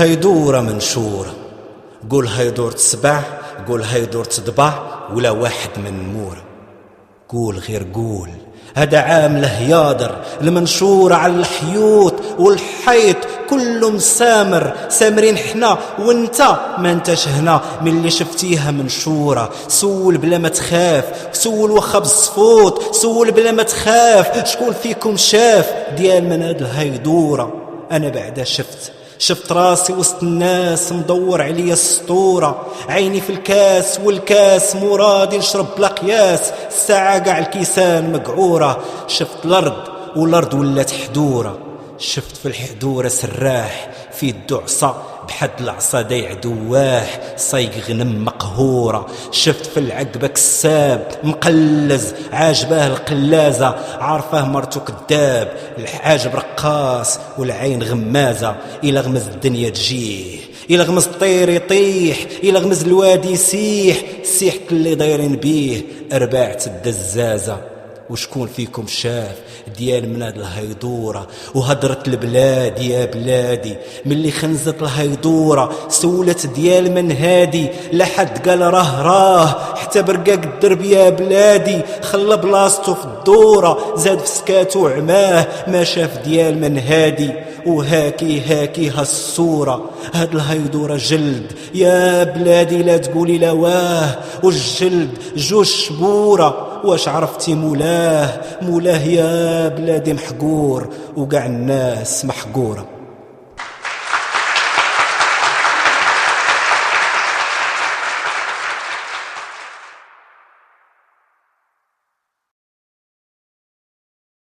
هيدورة منشورة، قول هيدور تسبع، قول هيدور تضبع، ولا واحد من مورة. قول غير قول هذا عام له يادر، المنشورة على الحيوط والحيط كله مسامر، سامرين حنا وانت ما انتش هنا. من اللي شفتيها منشورة سول بلا ما تخاف، سول وخا بالصفوط، سول بلا ما تخاف. شكون فيكم شاف ديال من هاد الهيدورة؟ انا بعدا شفت راسي وسط الناس مدور عليا السطورة، عيني في الكاس والكاس مرادي نشرب بلا قياس، الساعة قاع الكيسان مقعورة. شفت الأرض والأرض ولات حدورة، شفت في الحدورة سراح في يدو عصا بحد العصا دايع دواح، صايق غنم مقهورة. شفت في العقبة كساب مقلز عاجباه القلازة، عارفاه مرتو كداب، الحاجب رقاص والعين غمازة. إلا غمز الدنيا تجيه، إلا غمز الطير يطيح، إلا غمز الوادي يسيح، السيحة اللي دايرين بيه أرباعة الدزازة. وشكون فيكم شاف ديال من هاد الهيدورة؟ وهدرت البلاد يا بلادي من اللي خنزت الهيدورة، سولت ديال من هادي لحد قال راه حتى برقاق الدرب يا بلادي، خلى بلاصتو في الدورة، زاد في سكاتو عماه ما شاف ديال من هادي. وهاكي هالصورة هاد الهيدورة جلد يا بلادي لا تقولي لا واه، والجلد جوج شبورة. واش عرفتي مولاه يا بلادي محقور، وقع الناس محقورة.